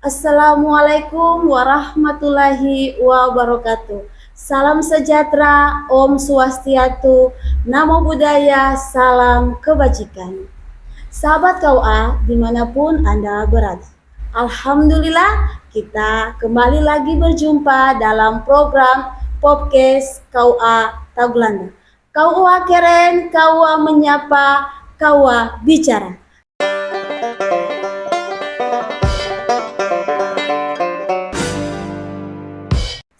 Assalamualaikum warahmatullahi wabarakatuh. Salam sejahtera, Om Swastiastu, Namo Buddhaya, salam kebajikan. Sahabat KUA dimanapun Anda berada. Alhamdulillah kita kembali lagi berjumpa dalam program podcast KUA Tagulanda. KUA keren, KUA menyapa, KUA bicara.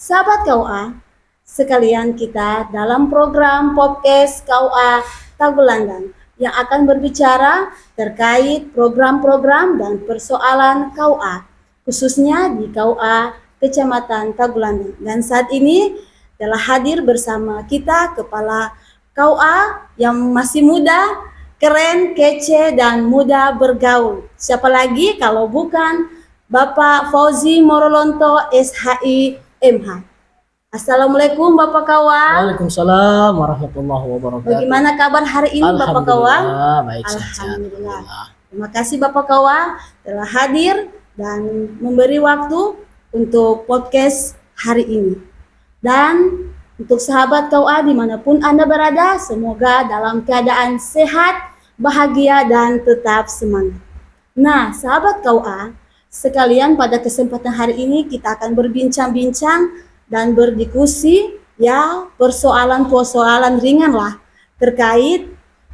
Sahabat KUA, sekalian kita dalam program podcast KUA Tagulandang yang akan berbicara terkait program-program dan persoalan KUA, khususnya di KUA Kecamatan Tagulandang. Dan saat ini telah hadir bersama kita Kepala KUA yang masih muda, keren, kece, dan mudah bergaul. Siapa lagi kalau bukan Bapak Fauzi Morolonto, SHI MH. Assalamualaikum Bapak Kawan. Waalaikumsalam warahmatullahi wabarakatuh. Bagaimana kabar hari ini Bapak Kawan? Baik saja. Alhamdulillah. Terima kasih Bapak Kawan telah hadir dan memberi waktu untuk podcast hari ini. Dan untuk sahabat KUA dimanapun Anda berada, semoga dalam keadaan sehat, bahagia, dan tetap semangat. Nah, sahabat KUA, sekalian pada kesempatan hari ini kita akan berbincang-bincang dan berdiskusi ya persoalan-persoalan ringan lah terkait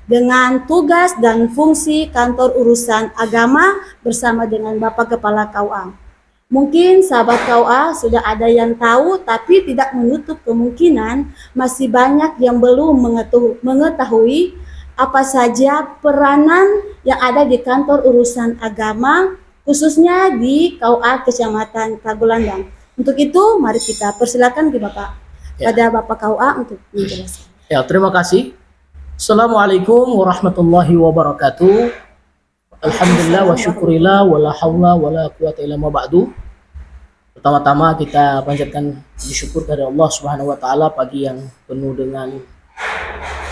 dengan tugas dan fungsi kantor urusan agama bersama dengan Bapak Kepala KUA. Mungkin sahabat KUA sudah ada yang tahu, tapi tidak menutup kemungkinan masih banyak yang belum mengetahui apa saja peranan yang ada di kantor urusan agama khususnya di KUA Kecamatan Tagulandang. Untuk itu, mari kita persilakan ke Bapak, pada Bapak KUA untuk menjelaskan. Ya, terima kasih. Assalamualaikum warahmatullahi wabarakatuh. Alhamdulillah wa syukurillah wa la hawla wa la quwata illa ba'du. Pertama-tama kita panjatkan bersyukur kepada Allah Subhanahu wa taala pagi yang penuh dengan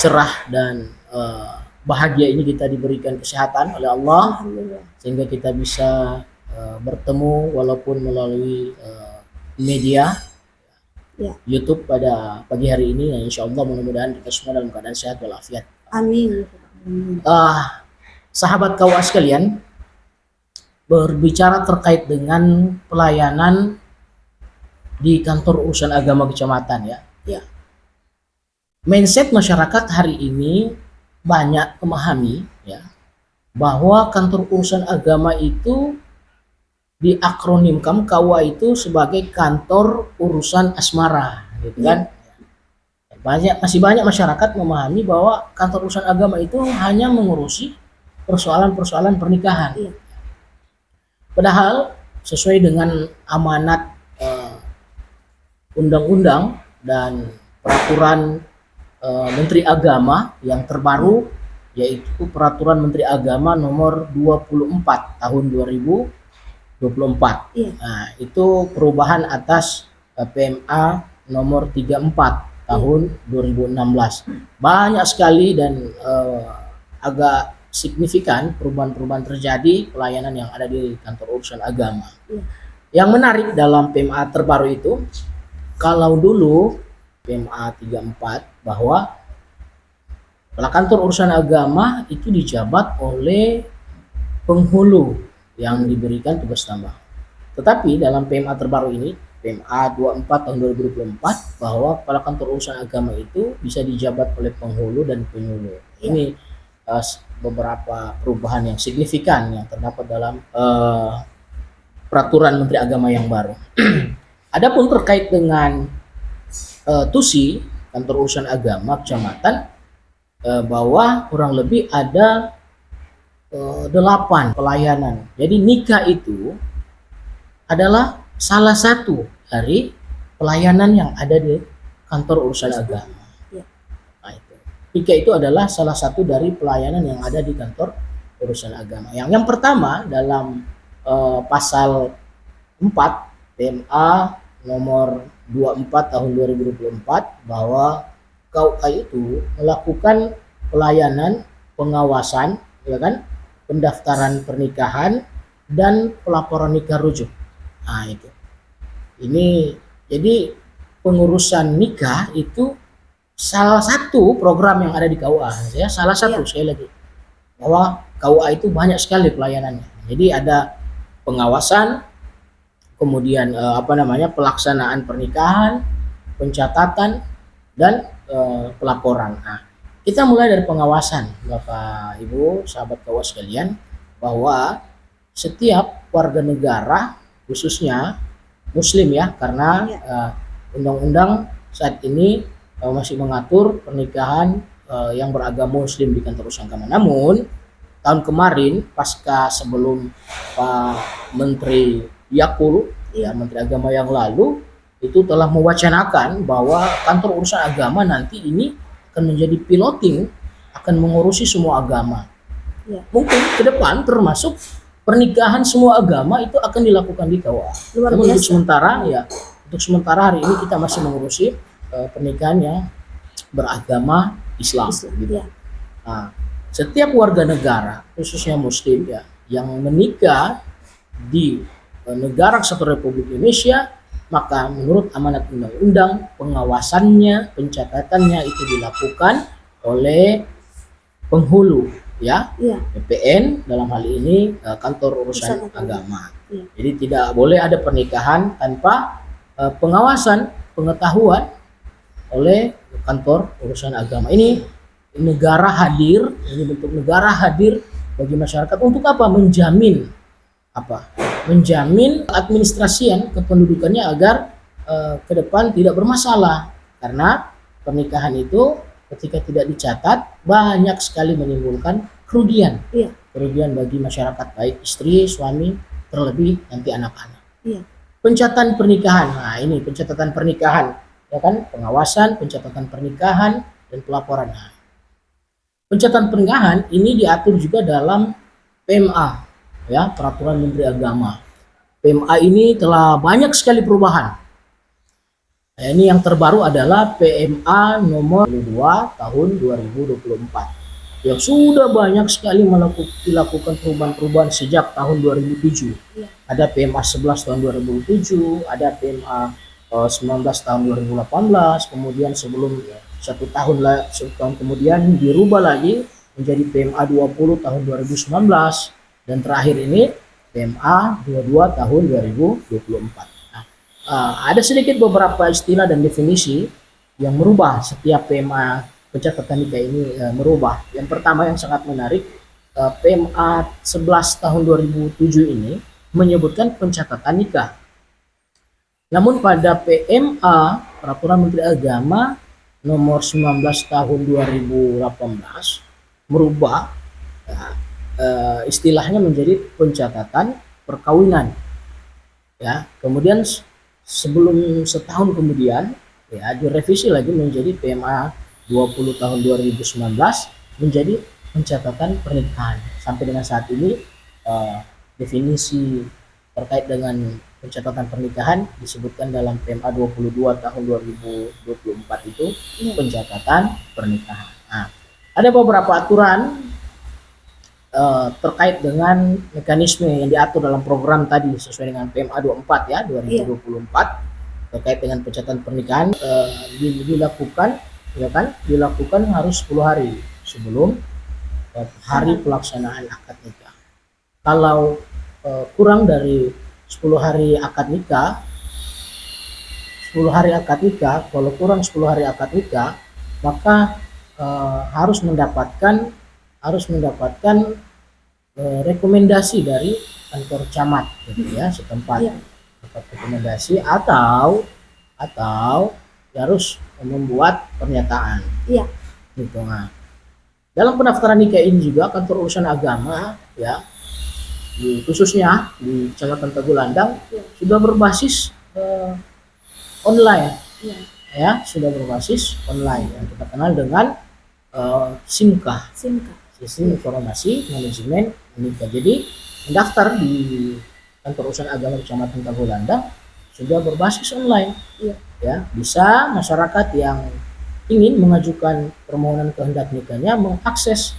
cerah dan bahagia ini kita diberikan kesehatan oleh Allah sehingga kita bisa bertemu walaupun melalui media YouTube pada pagi hari ini. Ya, insya Allah mudah-mudahan kita semua dalam keadaan sehat walafiat. Amin. Sahabat KUA sekalian, berbicara terkait dengan pelayanan di kantor urusan agama kecamatan ya. Mindset masyarakat hari ini banyak memahami ya bahwa kantor urusan agama itu diakronimkan KUA itu sebagai kantor urusan asmara gitu kan. Masih banyak masyarakat memahami bahwa kantor urusan agama itu hanya mengurusi persoalan-persoalan pernikahan. Padahal sesuai dengan amanat undang-undang dan peraturan Menteri Agama yang terbaru, yaitu Peraturan Menteri Agama nomor 24 tahun 2024. Nah, itu perubahan atas PMA nomor 34 tahun 2016. Banyak sekali dan agak signifikan perubahan-perubahan terjadi pelayanan yang ada di kantor urusan agama. Yang menarik dalam PMA terbaru itu, kalau dulu PMA 34 bahwa kepala kantor urusan agama itu dijabat oleh penghulu yang diberikan tugas tambah. Tetapi dalam PMA terbaru ini, PMA 24 tahun 2024, bahwa kepala kantor urusan agama itu bisa dijabat oleh penghulu dan penyuluh. Ini beberapa perubahan yang signifikan yang terdapat dalam peraturan Menteri Agama yang baru. Adapun terkait dengan TUSI, kantor urusan agama kecamatan, bahwa kurang lebih ada 8 pelayanan. Jadi nikah itu adalah salah satu dari pelayanan yang ada di kantor urusan agama. Nah, nikah itu adalah salah satu dari pelayanan yang ada di kantor urusan agama. Yang pertama dalam pasal 4 PMA nomor 24 tahun 2024 bahwa KUA itu melakukan pelayanan pengawasan, ya kan, pendaftaran pernikahan dan pelaporan nikah rujuk. Nah, itu. Ini jadi pengurusan nikah itu salah satu program yang ada di KUA ya, salah satu sekali lagi bahwa KUA itu banyak sekali pelayanannya. Jadi ada pengawasan, kemudian pelaksanaan pernikahan, pencatatan, dan pelaporan. Nah, kita mulai dari pengawasan, Bapak Ibu, sahabat KUA sekalian, bahwa setiap warga negara, khususnya Muslim ya, karena undang-undang saat ini masih mengatur pernikahan yang beragama Muslim di kantor urusan agama. Namun tahun kemarin pasca sebelum Pak Menteri Yakul, ya Menteri Agama yang lalu, itu telah mewacanakan bahwa kantor urusan agama nanti ini akan menjadi piloting, akan mengurusi semua agama. Mungkin ke depan termasuk pernikahan semua agama itu akan dilakukan di KUA. Namun untuk sementara hari ini kita masih mengurusi pernikahan yang beragama Islam. Gitu. Nah, setiap warga negara, khususnya Muslim ya, yang menikah di negara Kesatuan Republik Indonesia, maka menurut amanat undang-undang, pengawasannya, pencatatannya itu dilakukan oleh penghulu ya, PPN, dalam hal ini kantor urusan agama. Jadi tidak boleh ada pernikahan tanpa pengawasan, pengetahuan oleh kantor urusan agama. Ini negara hadir, ini bentuk negara hadir bagi masyarakat untuk apa? Menjamin administrasian kependudukannya agar ke depan tidak bermasalah, karena pernikahan itu ketika tidak dicatat banyak sekali menimbulkan kerugian bagi masyarakat, baik istri, suami, terlebih nanti anak-anak. Pencatatan pernikahan, nah ini pencatatan pernikahan ya kan, pengawasan, pencatatan pernikahan, dan pelaporan. Nah, pencatatan pernikahan ini diatur juga dalam PMA ya, Peraturan Menteri Agama. PMA ini telah banyak sekali perubahan. Nah, ini yang terbaru adalah PMA nomor 2 tahun 2024 yang sudah banyak sekali dilakukan perubahan-perubahan sejak tahun 2007. Ada PMA 11 tahun 2007, ada PMA 19 tahun 2018, kemudian sebelum satu tahun kemudian dirubah lagi menjadi PMA 20 tahun 2019, dan terakhir ini PMA 22 tahun 2024. Ada sedikit beberapa istilah dan definisi yang merubah setiap PMA pencatatan nikah ini merubah. Yang pertama yang sangat menarik, PMA 11 tahun 2007 ini menyebutkan pencatatan nikah. Namun pada PMA Peraturan Menteri Agama nomor 19 tahun 2018 merubah istilahnya menjadi pencatatan perkawinan. Ya, kemudian sebelum setahun kemudian ya direvisi lagi menjadi PMA 20 tahun 2019 menjadi pencatatan pernikahan. Sampai dengan saat ini definisi terkait dengan pencatatan pernikahan disebutkan dalam PMA 22 tahun 2024 itu pencatatan pernikahan. Nah, ada beberapa aturan terkait dengan mekanisme yang diatur dalam program tadi sesuai dengan PMA 24 ya 2024 terkait dengan pencatatan pernikahan dilakukan harus 10 hari sebelum hari pelaksanaan akad nikah. Kalau kurang dari 10 hari akad nikah, kalau kurang 10 hari akad nikah, maka harus mendapatkan rekomendasi dari kantor camat gitu ya setempat. Dapat rekomendasi atau harus membuat pernyataan. Gitu. Nah, dalam pendaftaran nikah ini juga kantor urusan agama ya, khususnya di Kecamatan Tagulandang sudah berbasis online. Ya, sudah berbasis online yang kita kenal dengan SIMKA. Sistem Informasi Manajemen Nikah. Jadi mendaftar di kantor urusan agama Kecamatan Tagulandang sudah berbasis online. Ya, bisa masyarakat yang ingin mengajukan permohonan kehendak nikahnya mengakses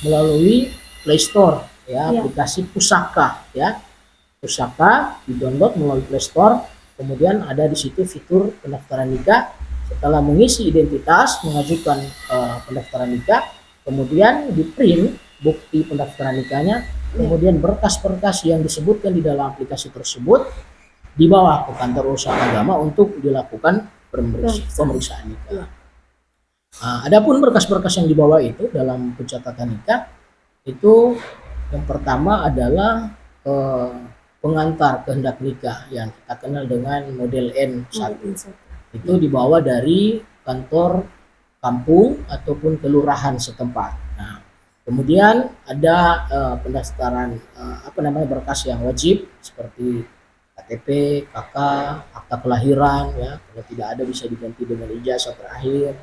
melalui Play Store ya, aplikasi Pusaka ya. Pusaka, di-download melalui Play Store. Kemudian ada di situ fitur pendaftaran nikah. Setelah mengisi identitas, mengajukan pendaftaran nikah, kemudian di-print bukti pendaftaran nikahnya, kemudian berkas-berkas yang disebutkan di dalam aplikasi tersebut dibawa ke kantor urusan agama untuk dilakukan pemeriksaan nikah. Adapun berkas-berkas yang dibawa itu dalam pencatatan nikah itu yang pertama adalah pengantar kehendak nikah yang kita kenal dengan model N1. Itu dibawa dari kantor kampung ataupun kelurahan setempat. Nah, kemudian ada pendaftaran berkas yang wajib seperti KTP, KK, akta kelahiran, ya. Kalau tidak ada bisa diganti dengan ijazah terakhir.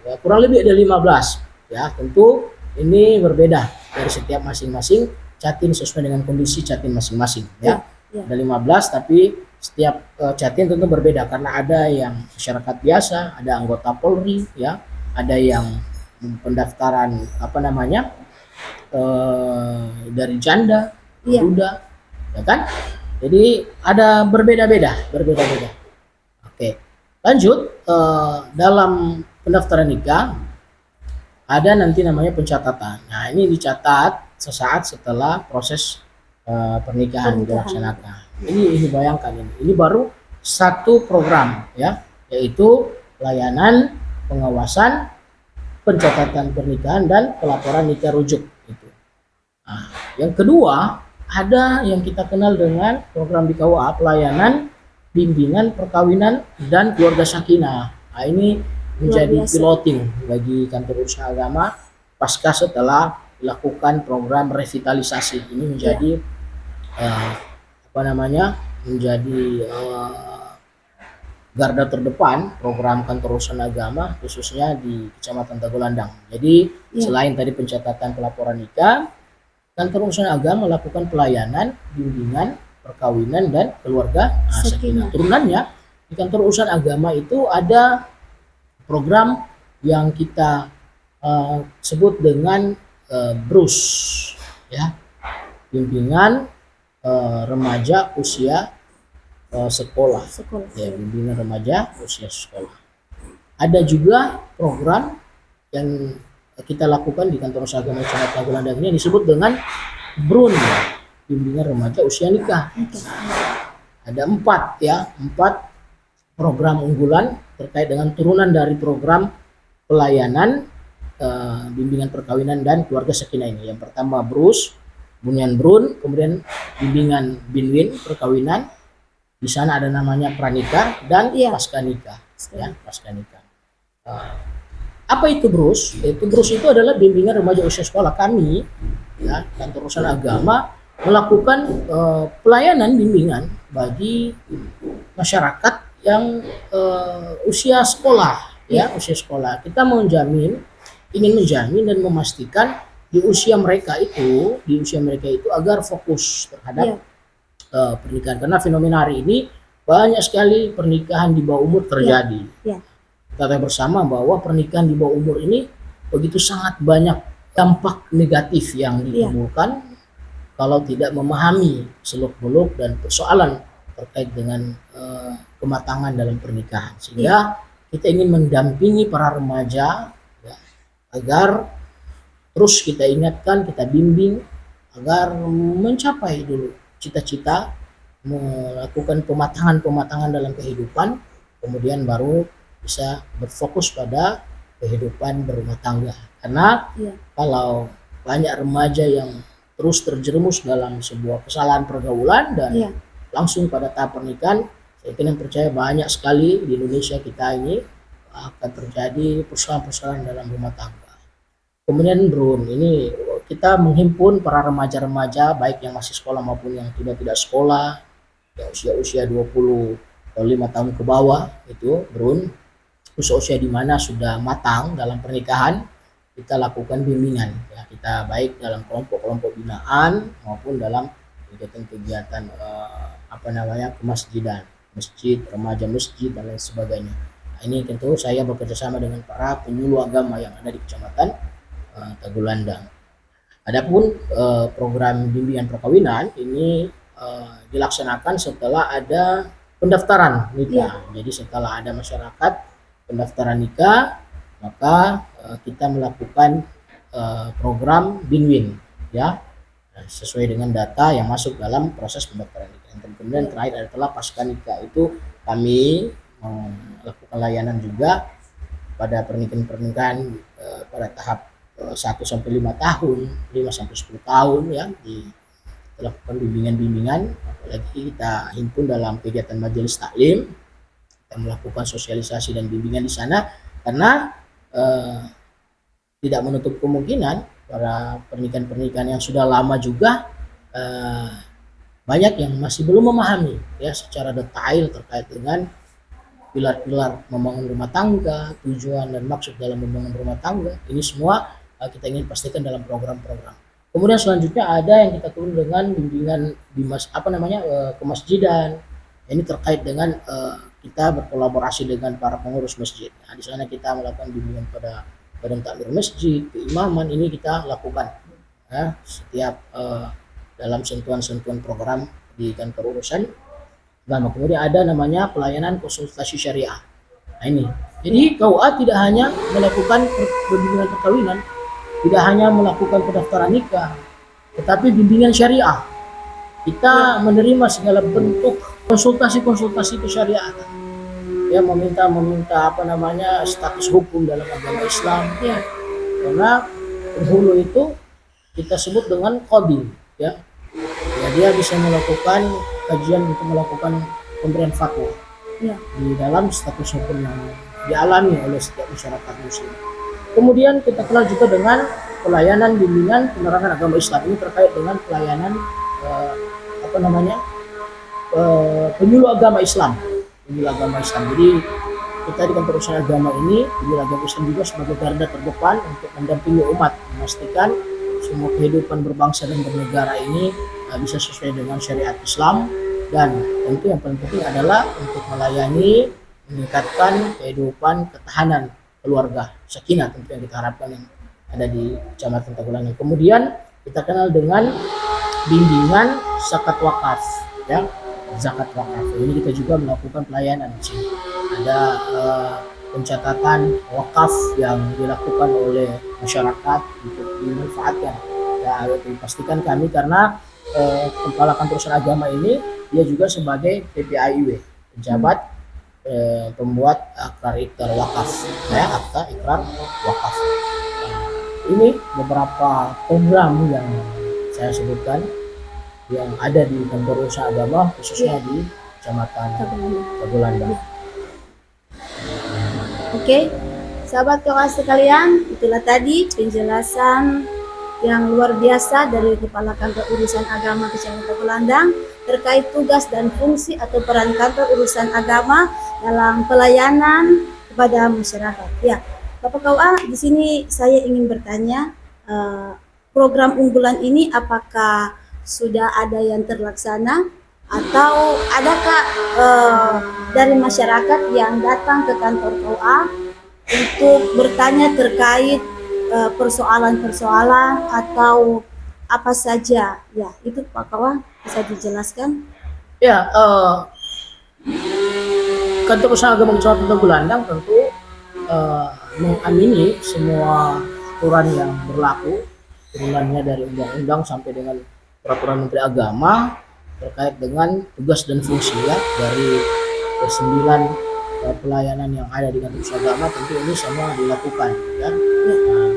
Ya, kurang lebih ada 15. Ya, tentu ini berbeda dari setiap masing-masing Catin sesuai dengan kondisi Catin masing-masing, ya. Ada 15 tapi setiap Catin tentu berbeda karena ada yang masyarakat biasa, ada anggota Polri, ya, ada yang pendaftaran dari janda, duda, ya kan? Jadi ada berbeda-beda. Oke, lanjut dalam pendaftaran nikah ada nanti namanya pencatatan. Nah, ini dicatat sesaat setelah proses pernikahan dilaksanakan. Ini bayangkan ini baru satu program, ya, yaitu layanan pengawasan pencatatan pernikahan dan pelaporan nikah rujuk itu. Nah, yang kedua ada yang kita kenal dengan program di KUA, pelayanan bimbingan perkawinan dan keluarga sakinah. Nah, ini menjadi piloting bagi kantor urusan agama pasca setelah dilakukan program revitalisasi. Ini menjadi garda terdepan program kantor urusan agama khususnya di Kecamatan Tagulandang. Jadi selain tadi pencatatan pelaporan nikah, kantor urusan agama melakukan pelayanan, bimbingan, perkawinan dan keluarga sakinah. Turunannya di kantor urusan agama itu ada program yang kita sebut dengan BRUS, ya, bimbingan remaja usia sekolah. Ya, bimbingan remaja usia sekolah. Ada juga program yang kita lakukan di kantor usaha agama Kecamatan Tagulandang ini disebut dengan BRUN, bimbingan remaja usia nikah. Ada 4 program unggulan terkait dengan turunan dari program pelayanan bimbingan perkawinan dan keluarga sakinah ini. Yang pertama BRUS, Bunian BRUN, kemudian bimbingan BINWIN perkawinan. Di sana ada namanya pranikah dan pasca nikah, ya, pasca nikah. Apa itu BRUS? BRUS itu adalah bimbingan remaja usia sekolah. Kami, ya, kantor urusan agama melakukan pelayanan bimbingan bagi masyarakat yang usia sekolah, ya, usia sekolah. Kita ingin menjamin dan memastikan di usia mereka itu agar fokus terhadap pernikahan, karena fenomena hari ini banyak sekali pernikahan di bawah umur terjadi. Kita tahu bersama bahwa pernikahan di bawah umur ini begitu sangat banyak dampak negatif yang ditimbulkan kalau tidak memahami seluk-beluk dan persoalan terkait dengan kematangan dalam pernikahan. Sehingga kita ingin mendampingi para remaja, ya, agar terus kita ingatkan, kita bimbing agar mencapai dulu cita-cita, melakukan pematangan dalam kehidupan, kemudian baru bisa berfokus pada kehidupan berumah tangga. Karena kalau banyak remaja yang terus terjerumus dalam sebuah kesalahan pergaulan dan langsung pada tahap pernikahan, saya percaya banyak sekali di Indonesia kita ini akan terjadi persoalan-persoalan dalam rumah tangga. Kemudian BRUN ini kita menghimpun para remaja-remaja baik yang masih sekolah maupun yang tidak sekolah, ya, usia 25 tahun ke bawah, itu BRUN, usia di mana sudah matang dalam pernikahan. Kita lakukan bimbingan, ya, kita baik dalam kelompok binaan maupun dalam kegiatan kemasjidan, masjid, remaja masjid dan lain sebagainya. Nah, ini tentu saya bekerjasama dengan para penyuluh agama yang ada di Kecamatan Tagulandang. Adapun program bimbingan perkawinan ini dilaksanakan setelah ada pendaftaran nikah. Jadi setelah ada masyarakat pendaftaran nikah, maka kita melakukan program Binwin, ya, sesuai dengan data yang masuk dalam proses pendaftaran nikah. Dan kemudian terakhir adalah pasca nikah, itu kami melakukan layanan juga pada pernikahan pada tahap 1 sampai 5 tahun, 5 sampai 10 tahun, ya, dilakukan bimbingan, apalagi kita himpun dalam kegiatan majelis taklim, kita melakukan sosialisasi dan bimbingan di sana, karena tidak menutup kemungkinan para pernikahan yang sudah lama juga banyak yang masih belum memahami, ya, secara detail terkait dengan pilar-pilar membangun rumah tangga, tujuan dan maksud dalam membangun rumah tangga. Ini semua kita ingin pastikan dalam program-program. Kemudian selanjutnya ada yang kita turun dengan bimbingan di kemasjidan. Ini terkait dengan kita berkolaborasi dengan para pengurus masjid. Nah, di sana kita melakukan bimbingan pada badan takmir masjid, keimaman. Ini kita lakukan, ya, setiap dalam sentuhan-sentuhan program di kantor urusan. Dan kemudian ada namanya pelayanan konsultasi syariah. Nah, ini. Jadi KUA tidak hanya melakukan bimbingan perkawinan, tidak hanya melakukan pendaftaran nikah, tetapi bimbingan syariah. Kita menerima segala bentuk konsultasi kesyariatan. Ya, meminta status hukum dalam agama Islam. Ya. Karena penghulu itu kita sebut dengan qadhi, ya. Ya, dia bisa melakukan kajian untuk melakukan pemberian fatwa, ya, di dalam status hukum yang dialami oleh setiap masyarakat muslim. Kemudian kita kenal juga dengan pelayanan bimbingan penerangan agama Islam. Ini terkait dengan pelayanan penyuluh agama Islam. Jadi kita di kantor urusan agama ini, penyuluh agama Islam juga sebagai garda terdepan untuk mendampingi umat, memastikan semua kehidupan berbangsa dan bernegara ini bisa sesuai dengan syariat Islam, dan tentu yang paling penting adalah untuk melayani, meningkatkan kehidupan ketahanan keluarga, sakinah, tentu yang kita harapkan yang ada di Kecamatan Tagulandang. Kemudian kita kenal dengan bimbingan zakat wakaf, ya, zakat wakaf. Ini kita juga melakukan pelayanan di sini. Ada pencatatan wakaf yang dilakukan oleh masyarakat untuk dimanfaatkan. Ya, itu dipastikan kami, karena kepala kantor urusan agama ini dia juga sebagai PPAIW, pejabat pembuat akta ikrar wakaf, ya, akta ikrar wakaf. Ini beberapa program yang saya sebutkan yang ada di kantor urusan agama, khususnya di Kecamatan Tagulandang. Oke, sahabat KUA sekalian, itulah tadi penjelasan yang luar biasa dari Kepala Kantor Urusan Agama Kecamatan Tagulandang terkait tugas dan fungsi atau peran kantor urusan agama dalam pelayanan kepada masyarakat. Ya, Bapak KUA, di sini saya ingin bertanya, program unggulan ini apakah sudah ada yang terlaksana atau adakah dari masyarakat yang datang ke kantor KUA untuk bertanya terkait persoalan-persoalan atau apa saja, ya, itu Pak KUA bisa dijelaskan? Ya, kantor usaha agama Kecamatan Tagulandang tentu mengamini semua aturan yang berlaku, turunannya dari undang-undang sampai dengan peraturan Menteri Agama terkait dengan tugas dan fungsi, ya, dari 9 pelayanan yang ada di kantor usaha agama. Tentu ini semua dilakukan, ya.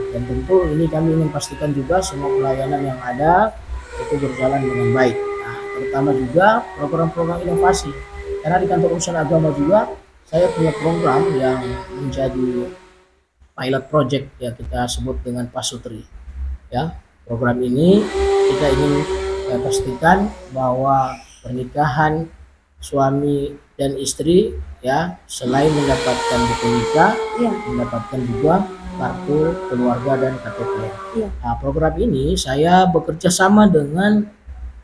Dan tentu ini kami ingin pastikan juga semua pelayanan yang ada itu berjalan dengan baik. Nah, terutama juga program-program inovasi, karena di kantor urusan agama juga saya punya program yang menjadi pilot project, ya, kita sebut dengan Pasutri, ya. Program ini kita ingin pastikan bahwa pernikahan suami dan istri, ya, selain mendapatkan buku nikah, ya, mendapatkan juga kartu keluarga dan KTP. Ya. Nah, program ini saya bekerja sama dengan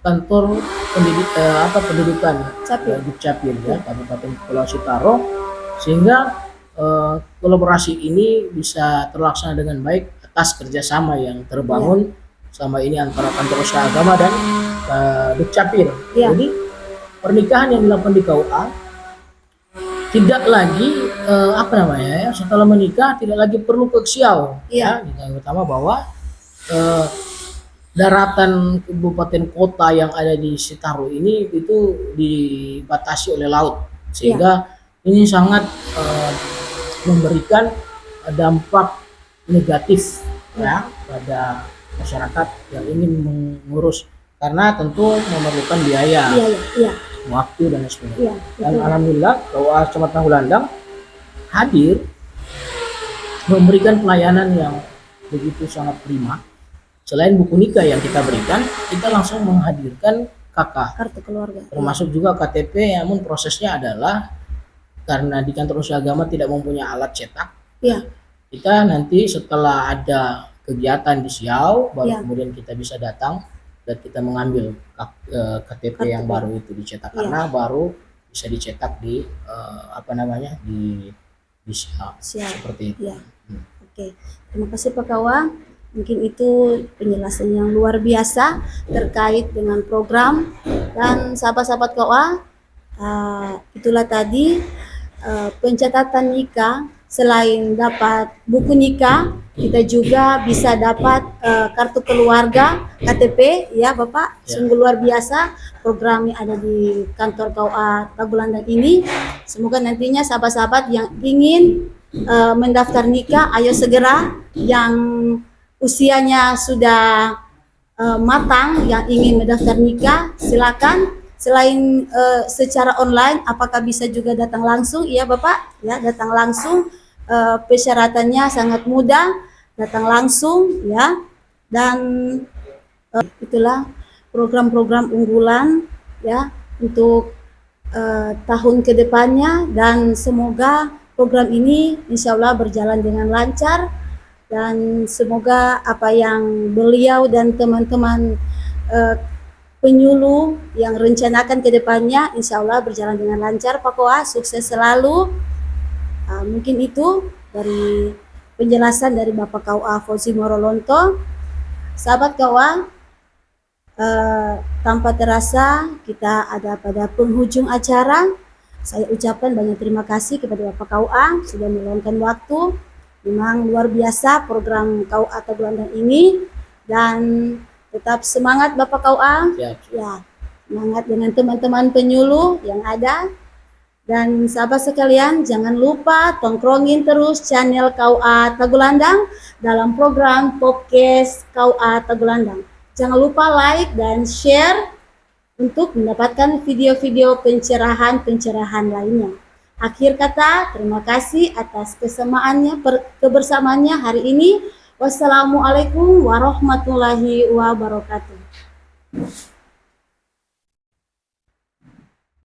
kantor pendidikan Dukcapil, ya, Kabupaten Kepulauan Sitaro, sehingga kolaborasi ini bisa terlaksana dengan baik atas kerjasama yang terbangun selama ini antara kantor usaha agama dan Dukcapil. Iya. Jadi pernikahan yang dilakukan di KUA tidak lagi setelah menikah tidak lagi perlu keksiau. Iya. Yang utama bahwa daratan kabupaten kota yang ada di Sitaru ini itu dibatasi oleh laut, sehingga ini sangat memberikan dampak negatif pada masyarakat yang ingin mengurus, karena tentu memerlukan biaya, waktu dan sebagainya. Dan alhamdulillah KUA Kecamatan Tagulandang hadir memberikan pelayanan yang begitu sangat prima. Selain buku nikah yang kita berikan, kita langsung menghadirkan KK, kartu keluarga, termasuk juga KTP. Namun prosesnya adalah karena di kantor usaha agama tidak mempunyai alat cetak, kita nanti setelah ada kegiatan di Siau baru kemudian kita bisa datang dan kita mengambil KTP yang baru itu dicetak, karena baru bisa dicetak di di Siau. Seperti itu. Oke, terima kasih Pak Kawa. Mungkin itu penjelasan yang luar biasa terkait dengan program. Dan sahabat-sahabat KUA, itulah tadi pencatatan nikah. Selain dapat buku nikah, kita juga bisa dapat kartu keluarga, KTP, ya Bapak. Sungguh luar biasa program yang ada di kantor KUA Tagulandang ini. Semoga nantinya sahabat-sahabat yang ingin mendaftar nikah, ayo segera. Yang usianya sudah matang, yang ingin mendaftar nikah, silakan. Selain secara online, apakah bisa juga datang langsung? Iya Bapak, ya datang langsung. Persyaratannya sangat mudah, datang langsung, ya. Dan itulah program-program unggulan, ya, untuk tahun kedepannya. Dan semoga program ini insya Allah berjalan dengan lancar. Dan semoga apa yang beliau dan teman-teman penyuluh yang rencanakan ke depannya insya Allah berjalan dengan lancar. Pak Koa, sukses selalu. Mungkin itu dari penjelasan dari Bapak KUA Fauzi Morolonto. Sahabat KUA, tanpa terasa kita ada pada penghujung acara. Saya ucapkan banyak terima kasih kepada Bapak KUA sudah meluangkan waktu. Memang luar biasa program KUA Tagulandang ini, dan tetap semangat Bapak KUA. Ya, semangat dengan teman-teman penyuluh yang ada. Dan sahabat sekalian, jangan lupa tongkrongin terus channel KUA Tagulandang dalam program podcast KUA Tagulandang. Jangan lupa like dan share untuk mendapatkan video-video pencerahan lainnya. Akhir kata, terima kasih atas kebersamaannya hari ini. Wassalamualaikum warahmatullahi wabarakatuh.